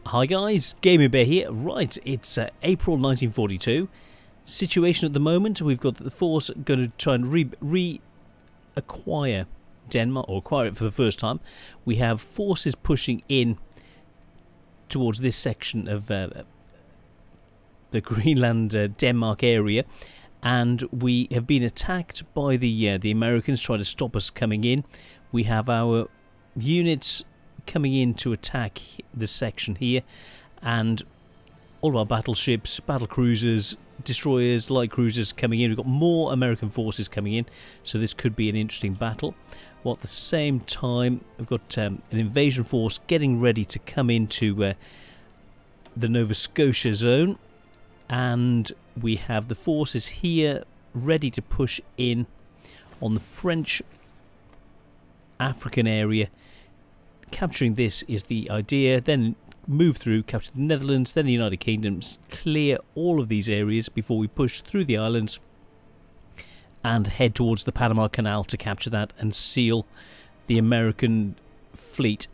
Hi guys, Gaming Bear here. Right, it's April 1942. Situation at the moment, we've got the force going to try and reacquire Denmark, or acquire it for the first time. We have forces pushing in towards this section of the Greenland, Denmark area, and we have been attacked by the Americans trying to stop us coming in. We have our units coming in to attack this section here, and all of our battleships, battle cruisers, destroyers, light cruisers coming in. We've got more American forces coming in, so this could be an interesting battle. While at the same time, we've got an invasion force getting ready to come into the Nova Scotia zone, and we have the forces here ready to push in on the French African area. Capturing this is the idea, then move through, capture the Netherlands, then the United Kingdom, clear all of these areas before we push through the islands and head towards the Panama Canal to capture that and seal the American fleet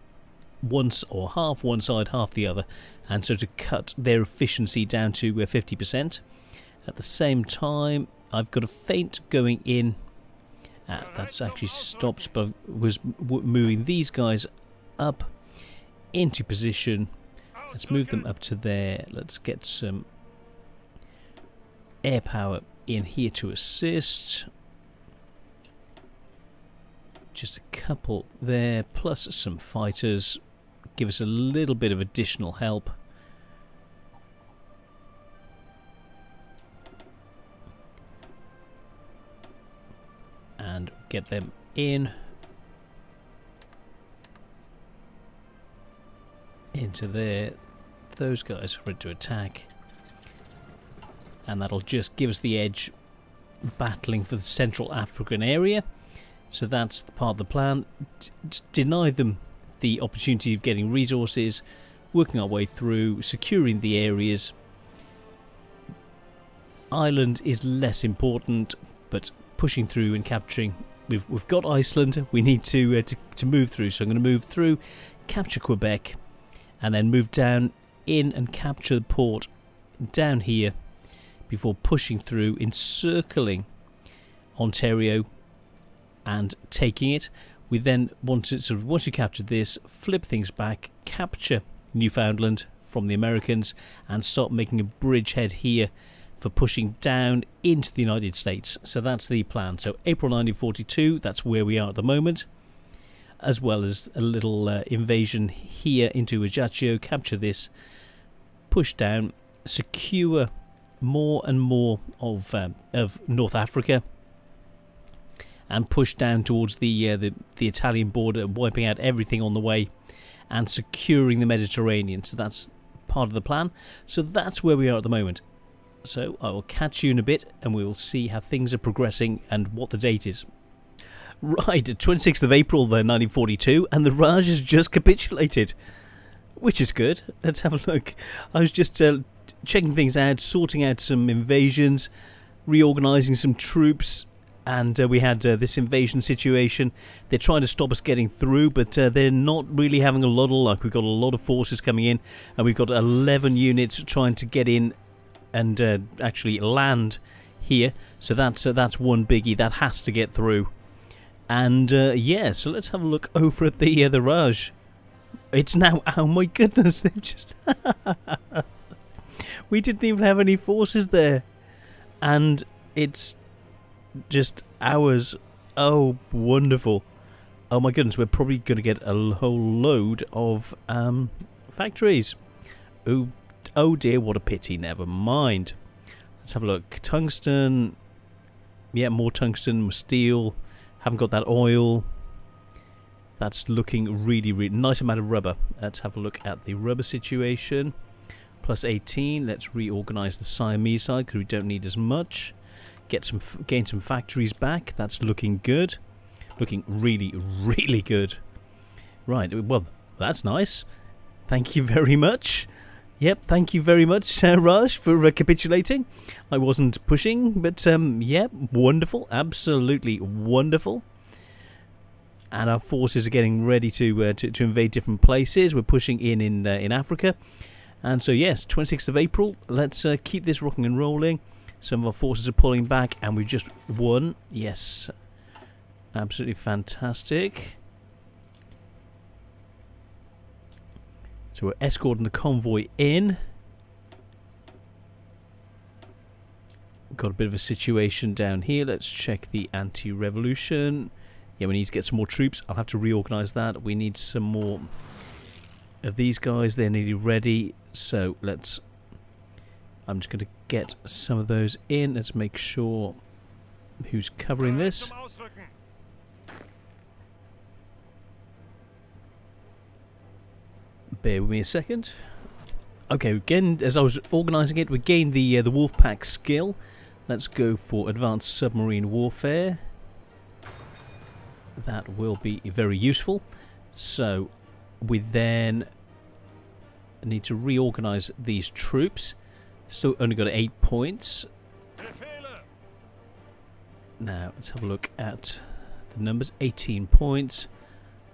once, or half one side, half the other, and so to cut their efficiency down to 50%. At the same time, I've got a feint going in. That's actually stopped, but I was moving these guys up into position. Let's move them up to there. Let's get some air power in here to assist. Just a couple there, plus some fighters. Give us a little bit of additional help. And get them in. Into there. Those guys are ready to attack. And that'll just give us the edge battling for the Central African area. So that's the part of the plan. Deny them the opportunity of getting resources, working our way through, securing the areas. Ireland is less important, but pushing through and capturing. We've got Iceland. We need to move through. So I'm going to move through, capture Quebec, and then move down in and capture the port down here before pushing through, encircling Ontario and taking it. We then want to once we capture this, flip things back, capture Newfoundland from the Americans, and start making a bridgehead here for pushing down into the United States. So that's the plan. So April 1942, that's where we are at the moment, as well as a little invasion here into Ajaccio, capture this, push down, secure more and more of North Africa, and push down towards the Italian border, wiping out everything on the way, and securing the Mediterranean. So that's part of the plan. So that's where we are at the moment. So I will catch you in a bit, and we will see how things are progressing and what the date is. Right, 26th of April, 1942, and the Raj has just capitulated, which is good. Let's have a look. I was just checking things out, sorting out some invasions, reorganising some troops, and we had this invasion situation. They're trying to stop us getting through, but they're not really having a lot of luck. We've got a lot of forces coming in, and we've got 11 units trying to get in and actually land here. So that's one biggie that has to get through. And yeah, so let's have a look over at the Raj. It's now, oh my goodness, they've just we didn't even have any forces there, and it's just ours. Oh, wonderful. Oh my goodness, we're probably going to get a whole load of factories. Oh dear, what a pity. Never mind. Let's have a look. Tungsten. Yeah, more tungsten, more steel. Haven't got that oil. That's looking really, really nice amount of rubber. Let's have a look at the rubber situation. Plus 18. Let's reorganize the Siamese side because we don't need as much. Gain some factories back. That's looking good. Looking really, really good. Right. Well, that's nice. Thank you very much. Yep, thank you very much, Raj, for capitulating. I wasn't pushing, but yeah, wonderful, absolutely wonderful. and our forces are getting ready to invade different places. We're pushing in Africa, and so yes, 26th of April. Let's keep this rocking and rolling. Some of our forces are pulling back, and we've just won. Yes, absolutely fantastic. So we're escorting the convoy in. Got a bit of a situation down here. Let's check the anti-revolution. Yeah, we need to get some more troops. I'll have to reorganize that. We need some more of these guys. They're nearly ready. So let's... I'm just going to get some of those in. Let's make sure who's covering this. Bear with me a second. Okay, again, as I was organising it, we gained the Wolfpack skill. Let's go for advanced submarine warfare. That will be very useful. So we then need to reorganise these troops. Still only got 8 points. Now let's have a look at the numbers. 18 points.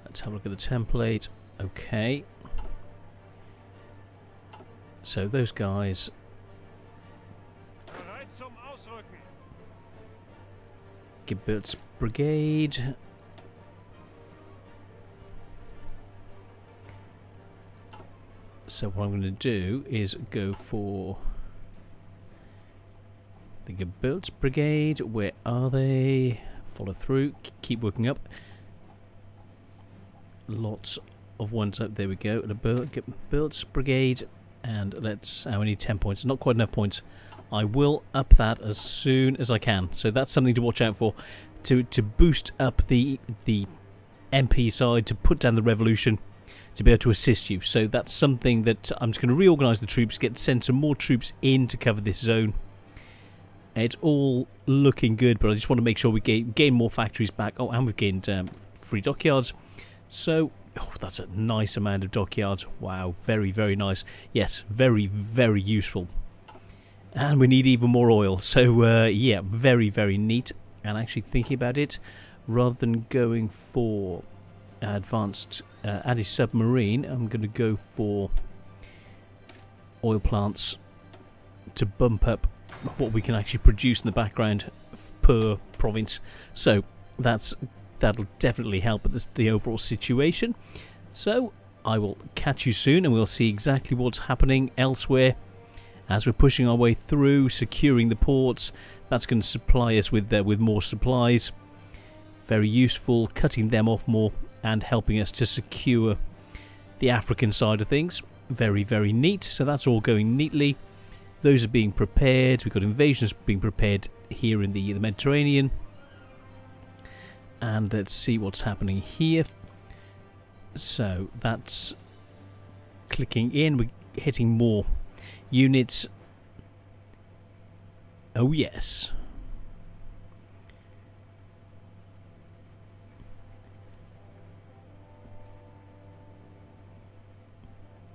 Let's have a look at the template. Okay. So those guys. Gebirts Brigade. So what I'm going to do is go for the Gebirts Brigade. Where are they? Follow through. Keep working up. Lots of ones up. There we go. The Gebirts Brigade. And let's... we need 10 points. Not quite enough points. I will up that as soon as I can. So that's something to watch out for. To boost up the MP side. To put down the revolution. To be able to assist you. So that's something that I'm just going to reorganise the troops. Send some more troops in to cover this zone. It's all looking good. But I just want to make sure we gain more factories back. Oh, and we've gained 3 dockyards. So... oh, that's a nice amount of dockyards. Wow, very, very nice. Yes, very, very useful. And we need even more oil. So, yeah, very, very neat. And actually thinking about it, rather than going for advanced anti-submarine, I'm going to go for oil plants to bump up what we can actually produce in the background per province. So, that'll definitely help with the overall situation. So I will catch you soon and we'll see exactly what's happening elsewhere as we're pushing our way through, securing the ports. That's going to supply us with more supplies. Very useful, cutting them off more and helping us to secure the African side of things. Very, very neat. So that's all going neatly. Those are being prepared. We've got invasions being prepared here in the Mediterranean. And let's see what's happening here. So that's clicking in. We're hitting more units. Oh yes.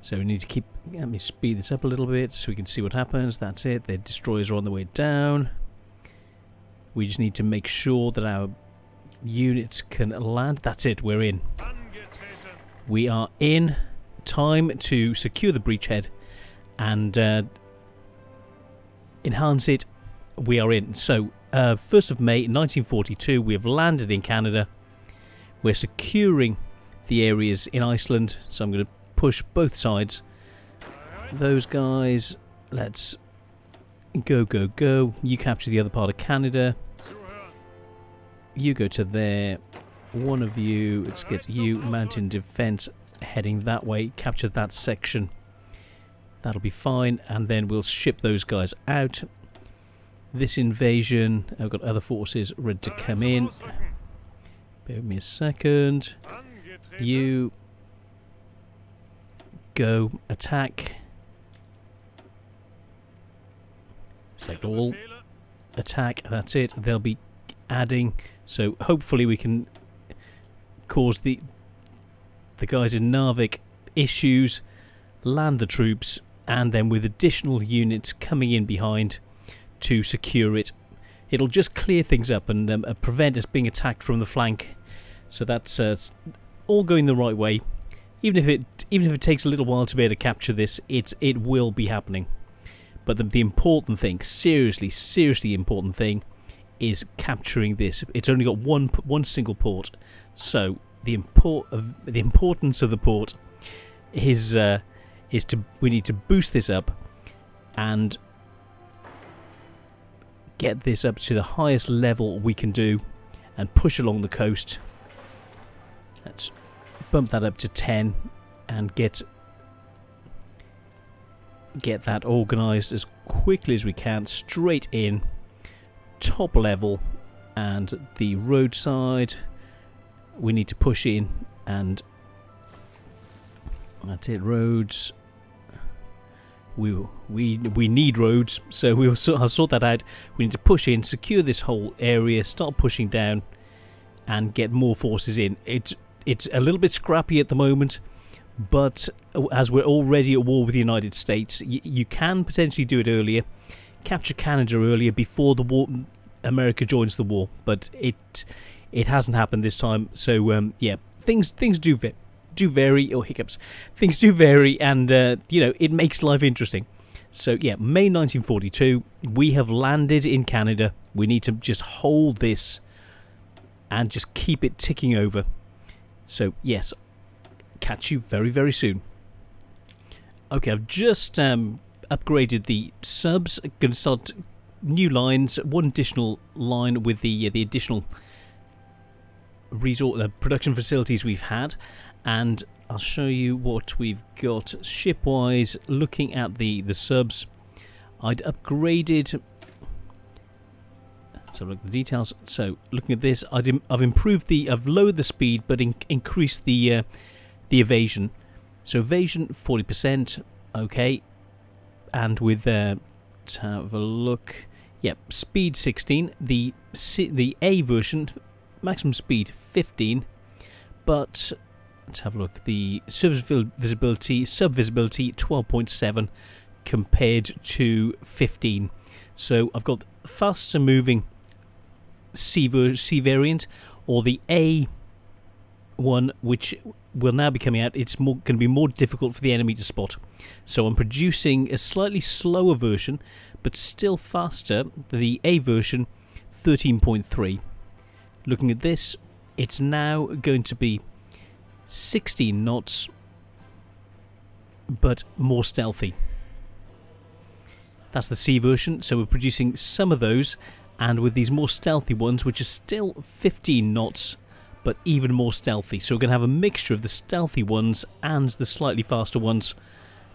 So we need to keep... let me speed this up a little bit so we can see what happens. That's it. Their destroyers are on the way down. We just need to make sure that our units can land. That's it, we're in. We are in. Time to secure the breachhead and enhance it. We are in. So 1st of May 1942 we have landed in Canada. We're securing the areas in Iceland, so I'm going to push both sides. Those guys, let's go, go, go. You capture the other part of Canada. You go to there. One of you, let's get you mountain defense heading that way. Capture that section. That'll be fine. And then we'll ship those guys out. This invasion, I've got other forces ready to come in. Bear with me a second. You go attack. Select all. Attack. That's it. They'll be adding. So hopefully we can cause the guys in Narvik issues, land the troops, and then with additional units coming in behind to secure it, it'll just clear things up and prevent us being attacked from the flank. So that's all going the right way. Even if it takes a little while to be able to capture this, it will be happening. But the important thing, seriously important thing, is capturing this. It's only got one single port, so the importance of the port is we need to boost this up and get this up to the highest level we can do and push along the coast. Let's bump that up to 10 and get that organised as quickly as we can, straight in, top level, and the roadside we need to push in, and that's it. Roads, we need roads, so I'll sort that out. We need to push in, secure this whole area, start pushing down and get more forces in. It's a little bit scrappy at the moment, but as we're already at war with the United States, you can potentially do it earlier, capture Canada earlier before the war, America joins the war, but it hasn't happened this time. So yeah, things do vary, or hiccups. Things do vary, and you know, it makes life interesting. So yeah, May 1942, we have landed in Canada. We need to just hold this and just keep it ticking over. So yes, catch you very soon. Okay, I've just upgraded the subs. Going to start new lines, one additional line with the additional resort production facilities we've had, and I'll show you what we've got shipwise. Looking at the subs, I'd upgraded. So look at the details. So looking at this, I've lowered the speed but increased the evasion. So evasion 40%, okay, and with let's have a look. Yep, speed 16. The A version, maximum speed 15, but let's have a look. The surface visibility, sub visibility 12.7 compared to 15. So I've got faster moving C variant, or the A one, which will now be coming out. It's going to be more difficult for the enemy to spot. So I'm producing a slightly slower version, but still faster. The A version 13.3. Looking at this, it's now going to be 16 knots, but more stealthy. That's the C version, so we're producing some of those, and with these more stealthy ones, which are still 15 knots, but even more stealthy. So we're going to have a mixture of the stealthy ones and the slightly faster ones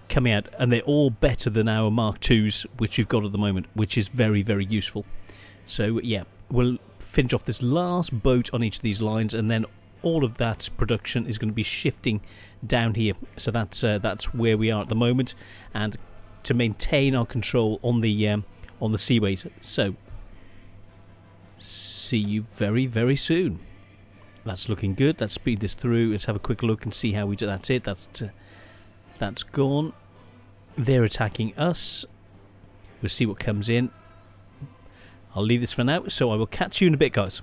coming out, and they're all better than our Mark IIs, which we've got at the moment, which is very useful. So yeah, we'll finish off this last boat on each of these lines, and then all of that production is going to be shifting down here. So that's where we are at the moment, and to maintain our control on the seaways. So see you very soon. That's looking good. Let's speed this through. Let's have a quick look and see how we do. That's it. That's gone. They're attacking us. We'll see what comes in. I'll leave this for now, so I will catch you in a bit, guys.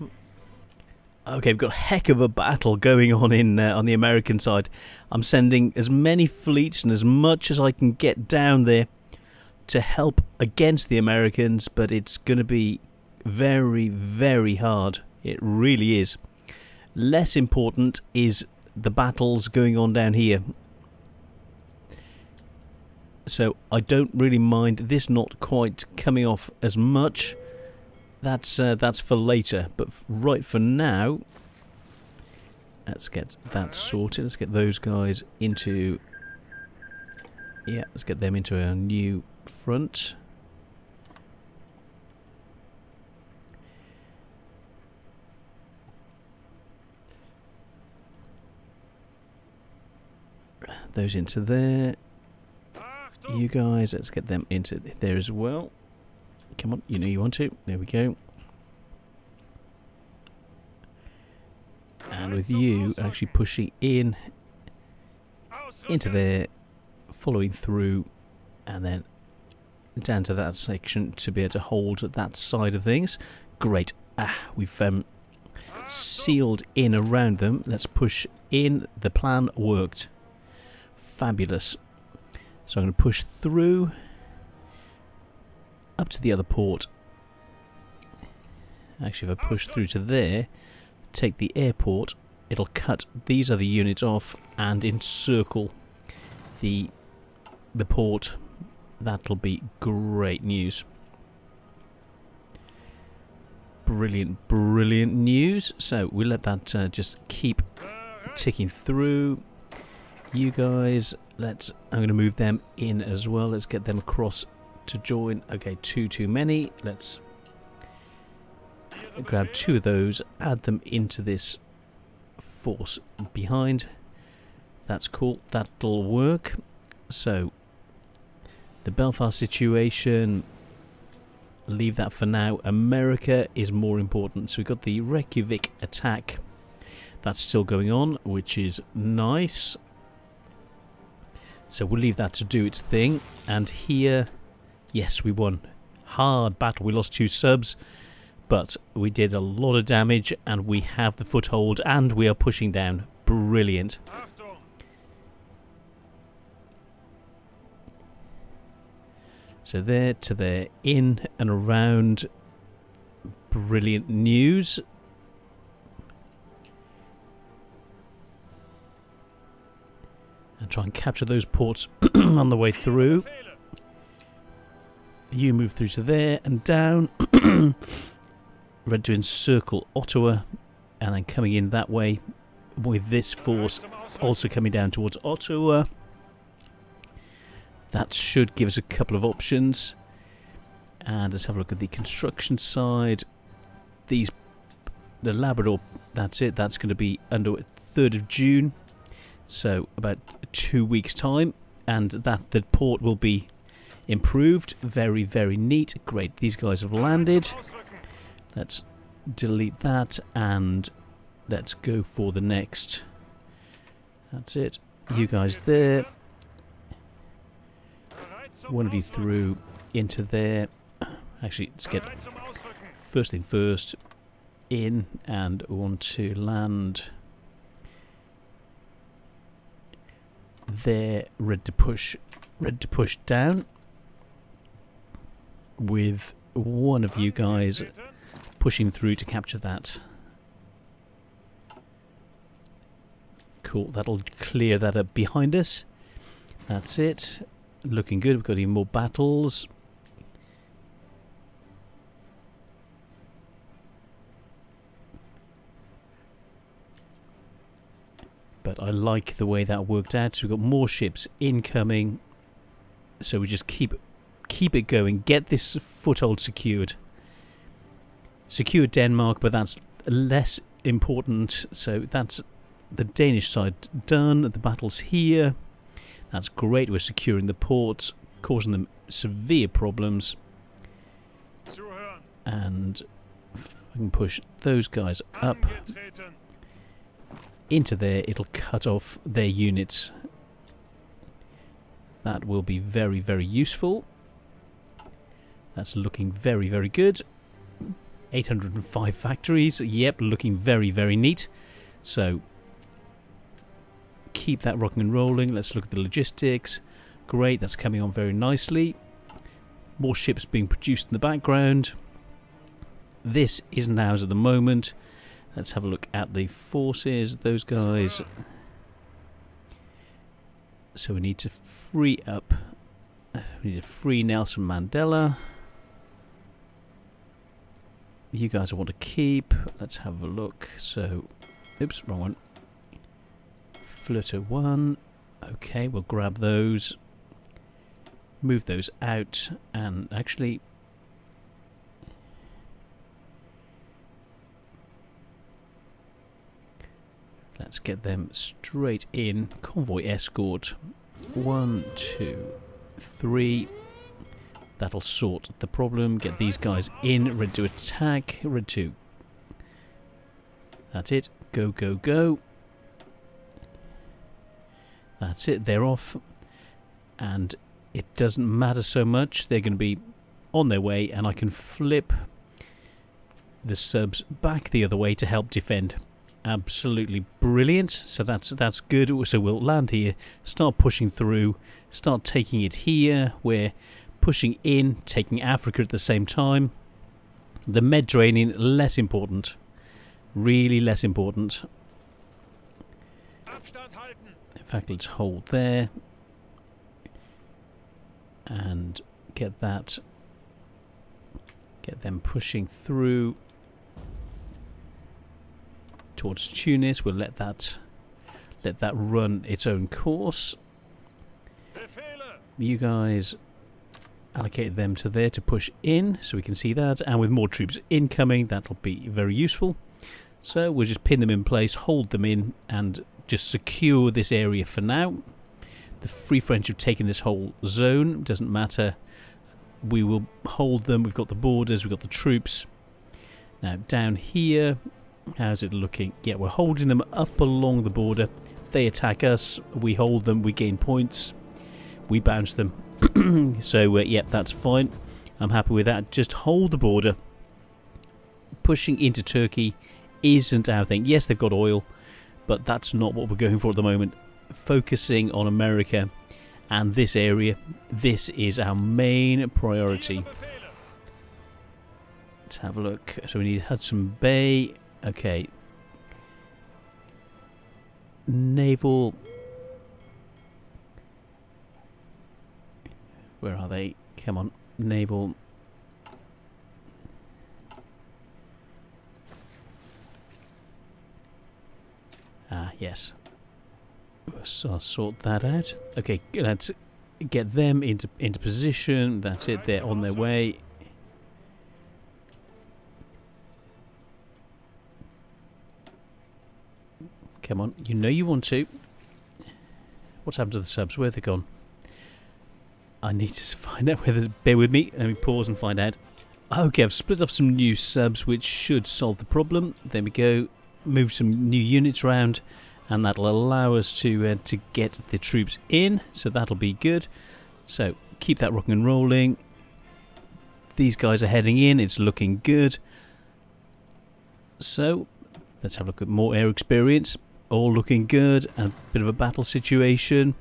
Okay, we've got a heck of a battle going on on the American side. I'm sending as many fleets and as much as I can get down there to help against the Americans, but it's going to be very hard. It really is. Less important is the battles going on down here. So I don't really mind this not quite coming off as much. That's for later, but right for now, let's get that sorted. Let's get those guys into, yeah, let's get them into a new front. Those into there. You guys, let's get them into there as well. Come on, you know you want to. There we go. And with you actually pushing in into there, following through, and then down to that section to be able to hold that side of things. Great. We've sealed in around them. Let's push in. The plan worked. Fabulous. So I'm going to push through up to the other port. Actually, if I push through to there, take the airport, it'll cut these other units off and encircle the port. That'll be great news. Brilliant, brilliant news. So we'll let that just keep ticking through. You guys, I'm going to move them in as well. Let's get them across to join. Okay, too many. Let's grab 2 of those, add them into this force behind. That's cool. That'll work. So the Belfast situation, leave that for now. America is more important. So we've got the Reykjavik attack. That's still going on, which is nice. So we'll leave that to do its thing. And here, yes, we won. Hard battle. We lost 2 subs, but we did a lot of damage, and we have the foothold, and we are pushing down. Brilliant. So there to there, in and around. Brilliant news. And try and capture those ports on the way through. You move through to there and down. Red to encircle Ottawa, and then coming in that way with this force also coming down towards Ottawa. That should give us a couple of options. And let's have a look at the construction side. The Labrador, that's it. That's going to be under 3rd of June. So about 2 weeks' time. And the port will be improved. Very, very neat. Great. These guys have landed. Let's delete that and let's go for the next. That's it. You guys there. One of you through into there. Actually, let's get first thing first. In and want to land there. Red to push down. With one of you guys pushing through to capture that. Cool. That'll clear that up behind us. That's it. Looking good. We've got even more battles. But I like the way that worked out. So we've got more ships incoming. So we just keep it going. Get this foothold secured. Secure Denmark, but that's less important. So that's the Danish side done. The battle's here. That's great. We're securing the ports, causing them severe problems. And if I can push those guys up into there, it'll cut off their units. That will be very, very useful. That's looking very, very good. 805 factories. Yep, looking very, very neat. So keep that rocking and rolling. Let's look at the logistics. Great, that's coming on very nicely. More ships being produced in the background. This isn't ours at the moment. Let's have a look at the forces. Those guys. So we need to free up. We need to free Nelson Mandela. You guys I want to keep. Let's have a look. So, oops, wrong one. Flutter 1. Okay, we'll grab those. Move those out. And actually, let's get them straight in. Convoy escort. 1, 2, 3. That'll sort the problem. Get these guys in. Ready to attack. Ready to. That's it. Go, go, go. That's it. They're off. And it doesn't matter so much. They're going to be on their way. And I can flip the subs back the other way to help defend. Absolutely brilliant. So that's good. So we'll land here, start pushing through, start taking it here. We're pushing in, taking Africa at the same time. The Mediterranean, less important. Really less important. In fact, let's hold there. And get that. Get them pushing through towards Tunis. We'll let that run its own course. You guys allocate them to there to push in, so we can see that. And with more troops incoming, that'll be very useful. So we'll just pin them in place, hold them in, and just secure this area for now. The Free French have taken this whole zone. Doesn't matter. We will hold them. We've got the borders. We've got the troops. Now down here, how's it looking? Yeah, we're holding them up along the border. They attack us. We hold them. We gain points. We bounce them. So, yep, that's fine. I'm happy with that. Just hold the border. Pushing into Turkey isn't our thing. Yes, they've got oil, but that's not what we're going for at the moment. Focusing on America and this area, this is our main priority. Let's have a look. So we need Hudson Bay. Okay. Naval. Where are they? Come on. Naval. Ah, yes. So I'll sort that out. Okay, let's get them into position. That's it. They're on their way. Come on. You know you want to. What's happened to the subs? Where have they gone? I need to find out whether... Bear with me. Let me pause and find out. Okay, I've split off some new subs, which should solve the problem. There we go. Move some new units around, and that'll allow us to get the troops in. So that'll be good. So keep that rocking and rolling. These guys are heading in. It's looking good. So let's have a look at more air experience. All looking good. A bit of a battle situation.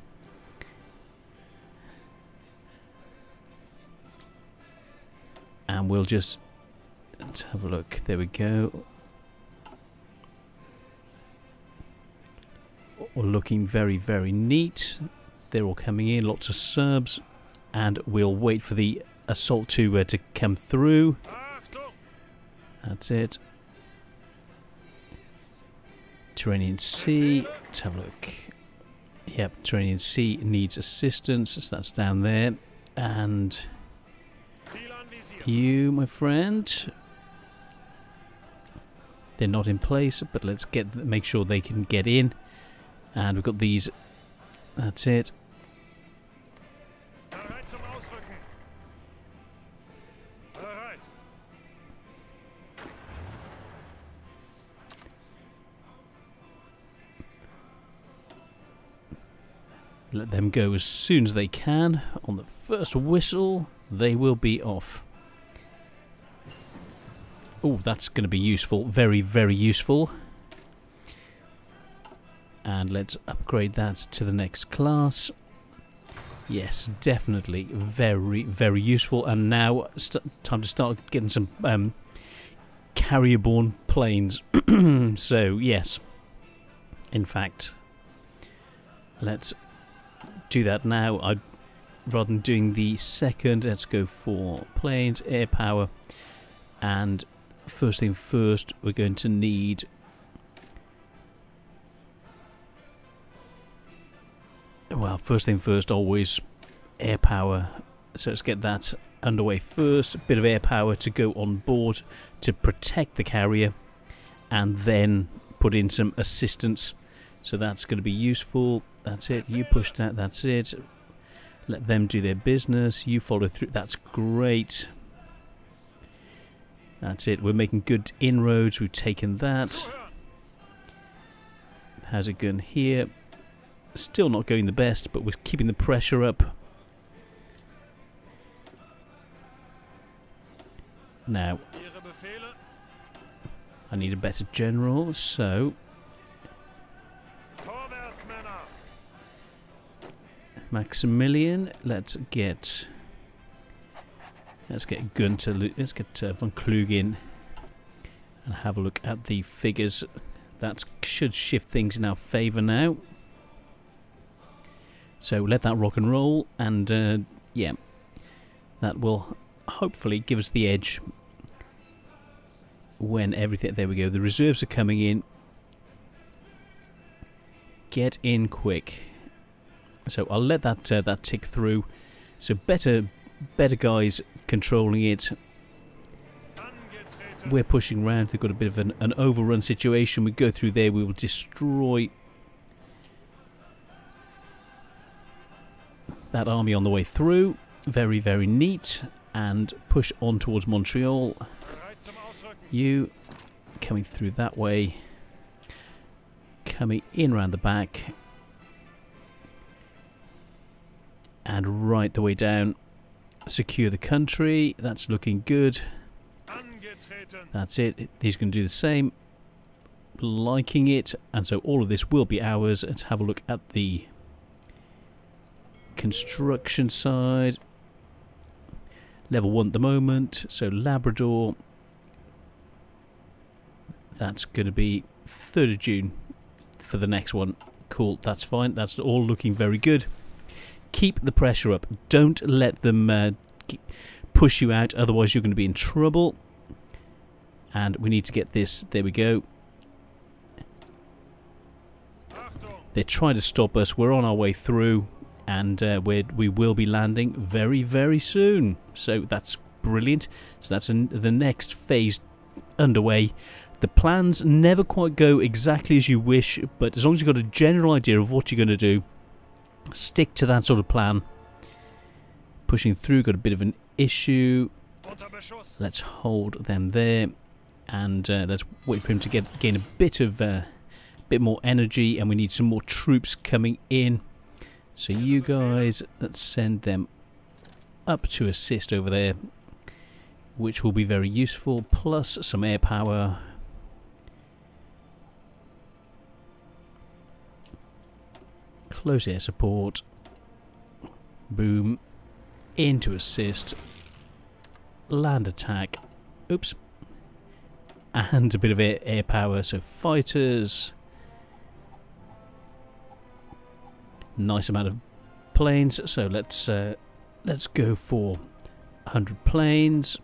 And we'll just... Let's have a look. There we go. All looking very, very neat. They're all coming in. Lots of subs. And we'll wait for the assault to come through. That's it. Tyrrhenian Sea. Let's have a look. Yep, Tyrrhenian Sea needs assistance. So that's down there. And... you, my friend, they're not in place, but let's make sure they can get in. And we've got these. That's it. Let them go as soon as they can. On the first whistle, they will be off. Oh, that's going to be useful. Very, very useful. And let's upgrade that to the next class. Yes, definitely. Very, very useful. And now, time to start getting some carrier-borne planes. So, yes. In fact, let's do that now. Rather than doing the second, let's go for planes, air power, and... first thing first, we're going to need first thing first, always air power. So let's get that underway first. A bit of air power to go on board to protect the carrier, and then put in some assistance. So that's going to be useful. That's it. You push that. That's it. Let them do their business. You follow through. That's great. That's it. We're making good inroads. We've taken that. How's it going here? Still not going the best, but we're keeping the pressure up. Now, I need a better general, so Maximilian, let's get Gunther, let's get von Klug in and have a look at the figures. That should shift things in our favour now. So let that rock and roll, and yeah, that will hopefully give us the edge when everything... There we go, the reserves are coming in. Get in quick. So I'll let that that tick through. So better guys controlling it. We're pushing around. They've got a bit of an overrun situation. We go through there, we will destroy that army on the way through. Very, very neat. And push on towards Montreal. You coming through that way. Coming in around the back. And right the way down. Secure the country. That's looking good. That's it. He's going to do the same. Liking it. And so all of this will be ours. Let's have a look at the construction side. Level 1 at the moment. So Labrador. That's going to be 3rd of June for the next one. Cool. That's fine. That's all looking very good. Keep the pressure up. Don't let them push you out. Otherwise you're going to be in trouble. And we need to get this. There we go. They're trying to stop us. We're on our way through. And we will be landing very, very soon. So that's brilliant. So that's the next phase underway. The plans never quite go exactly as you wish. But as long as you've got a general idea of what you're going to do, stick to that sort of plan. Pushing through, got a bit of an issue. Let's hold them there. And let's wait for him to gain a bit more energy. And we need some more troops coming in. So you guys, let's send them up to assist over there, which will be very useful, plus some air power. Close air support. Boom. Into assist. Land attack. Oops. And a bit of air power, so fighters. Nice amount of planes, so let's go for 100 planes.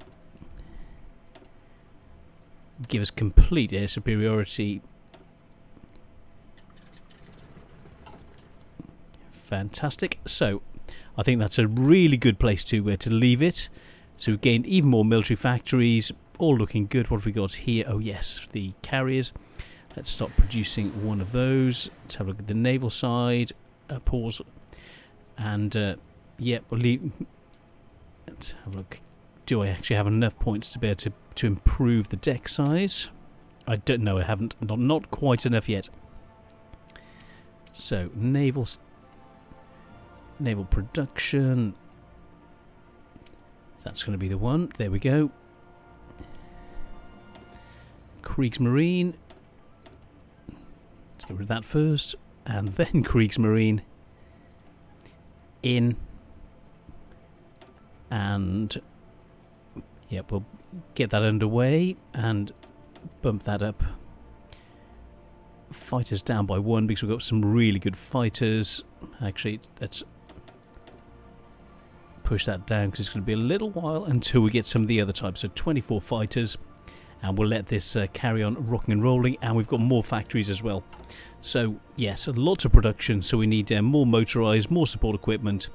Give us complete air superiority. Fantastic. So I think that's a really good place to leave it. So we've gained even more military factories, all looking good. What have we got here? Oh yes, the carriers. Let's start producing one of those. Let's have a look at the naval side. Pause, and yeah, we'll leave. Let's have a look. Do I actually have enough points to be able to improve the deck size? I don't know. I haven't. Not quite enough yet. So naval production. That's going to be the one. There we go. Kriegsmarine. Let's get rid of that first. And then Kriegsmarine in, and yeah, we'll get that underway and bump that up. Fighters down by 1 because we've got some really good fighters. Actually, let's push that down because it's going to be a little while until we get some of the other types. So 24 fighters, and we'll let this carry on rocking and rolling. And we've got more factories as well. So yes, lots of production. So we need more motorized, more support equipment,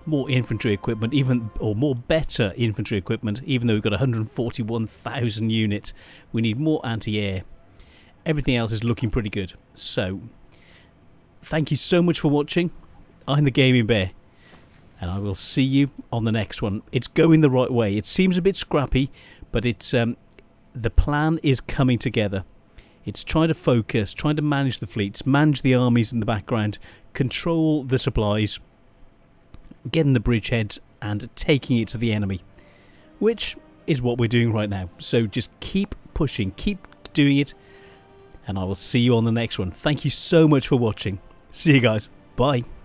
more infantry equipment, more better infantry equipment. Even though we've got 141,000 units, we need more anti-air. Everything else is looking pretty good. So thank you so much for watching. I'm the Gaming Bear, and I will see you on the next one. It's going the right way. It seems a bit scrappy, but it's the plan is coming together. It's trying to focus, trying to manage the fleets, manage the armies in the background, control the supplies, getting the bridgeheads and taking it to the enemy, which is what we're doing right now. So just keep pushing, keep doing it, and I will see you on the next one. Thank you so much for watching. See you guys. Bye.